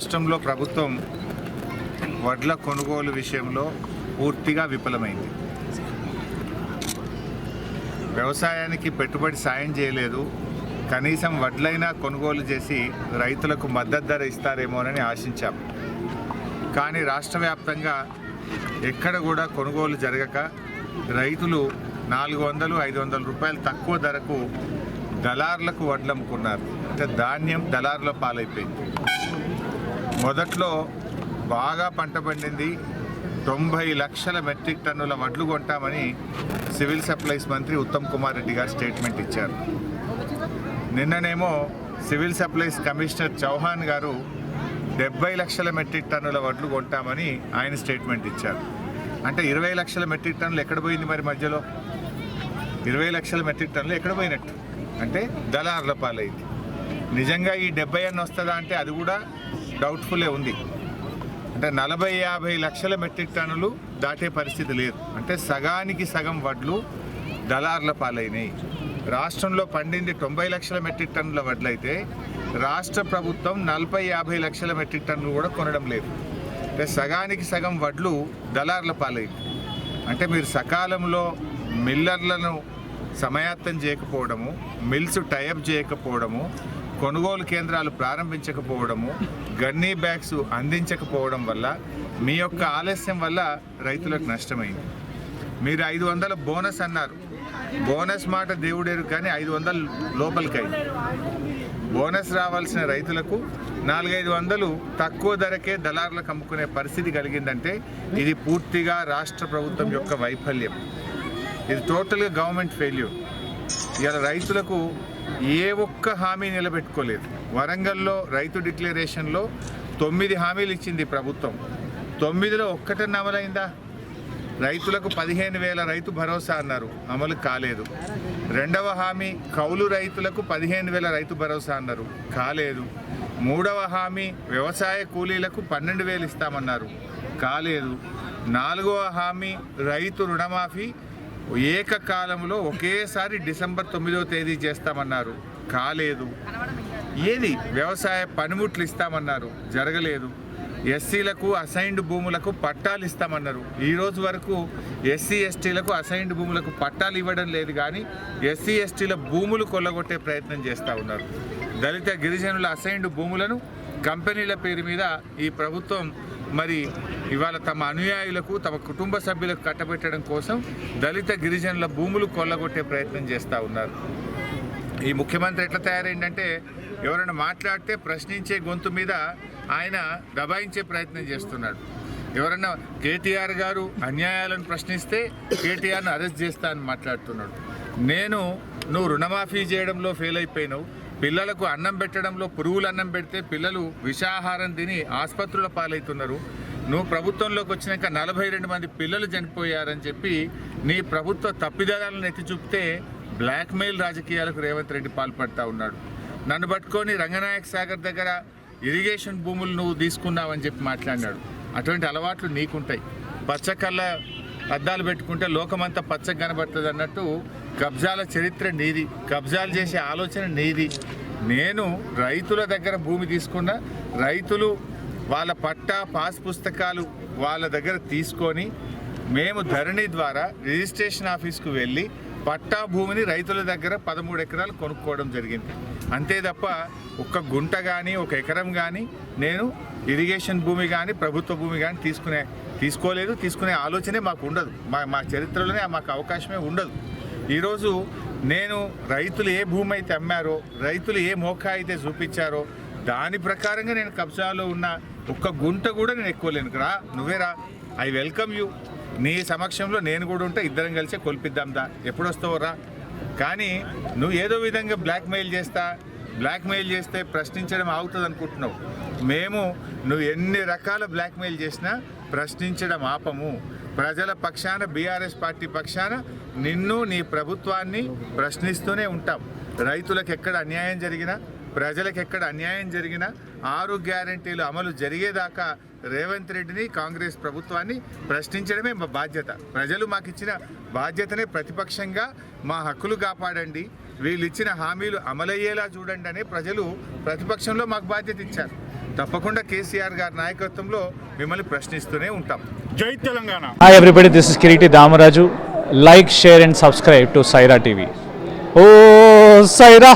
రాష్ట్రంలో ప్రభుత్వం వడ్ల కొనుగోలు విషయంలో పూర్తిగా విఫలమైంది. వ్యవసాయానికి పెట్టుబడి సాయం చేయలేదు. కనీసం వడ్లైనా కొనుగోలు చేసి రైతులకు మద్దతు ధర ఇస్తారేమోనని ఆశించాం. కానీ రాష్ట్ర వ్యాప్తంగా ఎక్కడ కూడా కొనుగోలు జరగక రైతులు 400-500 రూపాయలు తక్కువ ధరకు దళార్లకు వడ్లు అమ్ముకున్నారు. అంటే ధాన్యం దళార్ల పాలైపోయింది. మొదట్లో బాగా పంట పండింది, 90 లక్షల మెట్రిక్ టన్నుల వడ్లు కొంటామని సివిల్ సప్లైస్ మంత్రి ఉత్తమ్ కుమార్ రెడ్డి గారు స్టేట్మెంట్ ఇచ్చారు. నిన్ననేమో సివిల్ సప్లైస్ కమిషనర్ చౌహాన్ గారు 70 లక్షల మెట్రిక్ టన్నుల వడ్లు కొంటామని ఆయన స్టేట్మెంట్ ఇచ్చారు. అంటే 20 లక్షల మెట్రిక్ టన్నులు ఎక్కడ పోయింది? మరి మధ్యలో 20 లక్షల మెట్రిక్ టన్నులు ఎక్కడ పోయినట్టు? అంటే దళార్ల పాలైంది. నిజంగా ఈ 70 అన్న వస్తుందా అంటే అది కూడా డౌట్ఫుల్లే ఉంది. అంటే 40-50 లక్షల మెట్రిక్ టన్నులు దాటే పరిస్థితి లేదు. అంటే సగానికి సగం వడ్లు దళార్ల పాలైనాయి. రాష్ట్రంలో పండింది 90 లక్షల మెట్రిక్ టన్నుల వడ్లు అయితే రాష్ట్ర ప్రభుత్వం 40-50 లక్షల మెట్రిక్ టన్నులు కూడా కొనడం లేదు. అంటే సగానికి సగం వడ్లు దళార్ల పాలైంది. అంటే మీరు సకాలంలో మిల్లర్లను సమాయత్తం చేయకపోవడము, మిల్స్ టైఅప్ చేయకపోవడము, కొనుగోలు కేంద్రాలు ప్రారంభించకపోవడము, గన్నీ బ్యాగ్స్ అందించకపోవడం వల్ల మీ యొక్క ఆలస్యం వల్ల రైతులకు నష్టమైంది. మీరు 500 బోనస్ అన్నారు. బోనస్ మాట దేవుడేరు, కానీ 500 లోపలికైంది. బోనస్ రావాల్సిన రైతులకు 400-500 తక్కువ ధరకే దళార్లకు అమ్ముకునే పరిస్థితి కలిగిందంటే ఇది పూర్తిగా రాష్ట్ర ప్రభుత్వం యొక్క వైఫల్యం. ఇది టోటల్గా గవర్నమెంట్ ఫెయిల్యూర్. ఇలా రైతులకు ఏ ఒక్క హామీ నిలబెట్టుకోలేదు. వరంగల్లో రైతు డిక్లరేషన్లో 9 హామీలు ఇచ్చింది ప్రభుత్వం. 9లో ఒక్కటన్నా అమలైందా? రైతులకు 15,000 రైతు భరోసా అన్నారు, అమలు కాలేదు. రెండవ హామీ కౌలు రైతులకు 15,000 రైతు భరోసా అన్నారు, కాలేదు. మూడవ హామీ వ్యవసాయ కూలీలకు 12,000 ఇస్తామన్నారు, కాలేదు. నాలుగవ హామీ రైతు రుణమాఫీ ఏకకాలంలో ఒకేసారి డిసెంబర్ 9వ తేదీ చేస్తామన్నారు, కాలేదు. ఏది వ్యవసాయ పనిముట్లు ఇస్తామన్నారు, జరగలేదు. ఎస్సీలకు అసైన్డ్ భూములకు పట్టాలు ఇస్తామన్నారు. ఈరోజు వరకు ఎస్సీ ఎస్టీలకు అసైన్డ్ భూములకు పట్టాలు ఇవ్వడం లేదు, కానీ ఎస్సీ ఎస్టీల భూములు కొల్లగొట్టే ప్రయత్నం చేస్తూ ఉన్నారు. దళిత గిరిజనుల అసైన్డ్ భూములను కంపెనీల పేరు మీద ఈ ప్రభుత్వం మరి ఇవాళ తమ అనుయాయులకు, తమ కుటుంబ సభ్యులకు కట్టబెట్టడం కోసం దళిత గిరిజనుల భూములు కొల్లగొట్టే ప్రయత్నం చేస్తూ ఉన్నారు. ఈ ముఖ్యమంత్రి ఎట్లా తయారైందంటే ఎవరైనా మాట్లాడితే ప్రశ్నించే గొంతు మీద ఆయన దబాయించే ప్రయత్నం చేస్తున్నాడు. ఎవరన్నా కేటీఆర్ గారు అన్యాయాలను ప్రశ్నిస్తే కేటీఆర్ను అరెస్ట్ చేస్తా అని మాట్లాడుతున్నాడు. నువ్వు రుణమాఫీ చేయడంలో ఫెయిల్ అయిపోయినావు, పిల్లలకు అన్నం పెట్టడంలో పురుగులు అన్నం పెడితే పిల్లలు విషాహారం తిని ఆసుపత్రుల పాలవుతున్నారు. నువ్వు ప్రభుత్వంలోకి వచ్చినాక 42 మంది పిల్లలు చనిపోయారని చెప్పి నీ ప్రభుత్వ తప్పిదాలను ఎత్తి చూపితే బ్లాక్మెయిల్ రాజకీయాలకు రేవంత్ రెడ్డి పాల్పడతా ఉన్నాడు. నన్ను పట్టుకొని రంగనాయక్ సాగర్ దగ్గర ఇరిగేషన్ భూములు నువ్వు తీసుకున్నావని చెప్పి మాట్లాడినాడు. అటువంటి అలవాట్లు నీకుంటాయి. పచ్చకళ్ళ అద్దాలు పెట్టుకుంటే లోకమంతా పచ్చగా కనబడుతుంది అన్నట్టు కబ్జాల చరిత్ర నీది, కబ్జాలు చేసే ఆలోచన నీది. నేను రైతుల దగ్గర భూమి తీసుకున్న రైతులు వాళ్ళ పట్టా పాస్ పుస్తకాలు వాళ్ళ దగ్గర తీసుకొని మేము ధరణి ద్వారా రిజిస్ట్రేషన్ ఆఫీస్కు వెళ్ళి పట్టా భూమిని రైతుల దగ్గర 13 ఎకరాలు కొనుక్కోవడం జరిగింది. అంతే తప్ప ఒక్క గుంట కానీ ఒక ఎకరం కానీ నేను ఇరిగేషన్ భూమి కానీ ప్రభుత్వ భూమి కానీ తీసుకోలేదు. తీసుకునే ఆలోచనే మాకు ఉండదు. మా చరిత్రలోనే మాకు అవకాశమే ఉండదు. ఈరోజు నేను రైతులు ఏ భూమి అయితే అమ్మారో, రైతులు ఏ మోకా అయితే చూపించారో దాని ప్రకారంగా నేను కబ్జాలో ఉన్న ఒక్క గుంట కూడా నేను ఎక్కువలేను. రా, నువ్వే రా, ఐ వెల్కమ్ యూ. నీ సమక్షంలో నేను కూడా ఉంటే ఇద్దరం కలిసి కొలిపిద్దాందా, ఎప్పుడు వస్తావో రా. కానీ నువ్వు ఏదో విధంగా బ్లాక్మెయిల్ చేస్తే ప్రశ్నించడం ఆగుతుంది అనుకుంటున్నావు. నువ్వు ఎన్ని రకాల బ్లాక్మెయిల్ చేసినా ప్రశ్నించడం ఆపము. ప్రజల పక్షాన, బీఆర్ఎస్ పార్టీ పక్షాన నిన్ను, నీ ప్రభుత్వాన్ని ప్రశ్నిస్తూనే ఉంటాం. రైతులకు ఎక్కడ అన్యాయం జరిగినా, ప్రజలకు ఎక్కడ అన్యాయం జరిగినా 6 గ్యారెంటీలు అమలు జరిగేదాకా రేవంత్ రెడ్డిని, కాంగ్రెస్ ప్రభుత్వాన్ని ప్రశ్నించడమే మా బాధ్యత. ప్రజలు మాకు ఇచ్చిన బాధ్యతనే ప్రతిపక్షంగా మా హక్కులు కాపాడండి, వీళ్ళు ఇచ్చిన హామీలు అమలయ్యేలా చూడండి అనే ప్రజలు ప్రతిపక్షంలో మాకు బాధ్యత ఇచ్చారు. తప్పకుండా కేసీఆర్ గారి నాయకత్వంలో మిమ్మల్ని ప్రశ్నిస్తూనే ఉంటాం. జై Telangana. Hi everybody, this is Kiriti Damaraju. Like, share and subscribe to Saira TV. Oh, Saira!